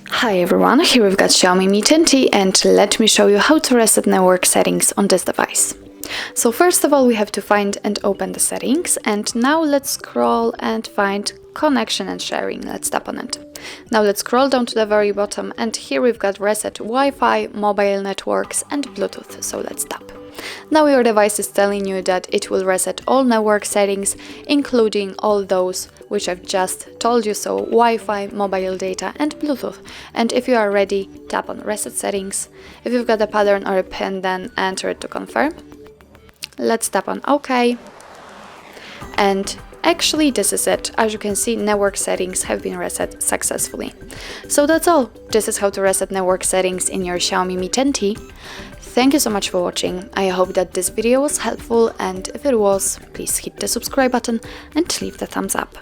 Hi everyone, here we've got Xiaomi Mi 10T and let me show you how to reset network settings on this device. So first of all we have to find and open the settings, and now let's scroll and find connection and sharing. Let's tap on it. Now let's scroll down to the very bottom, and here we've got reset Wi-Fi, mobile networks and Bluetooth, so let's tap. Now your device is telling you that it will reset all network settings, including all those which I've just told you, so Wi-Fi, mobile data and Bluetooth. And if you are ready, tap on reset settings. If you've got a pattern or a pin, then enter it to confirm. Let's tap on OK. And actually this is it. As you can see, network settings have been reset successfully. So that's all. This is how to reset network settings in your Xiaomi Mi 10T. Thank you so much for watching. I hope that this video was helpful, and if it was, please hit the subscribe button and leave the thumbs up.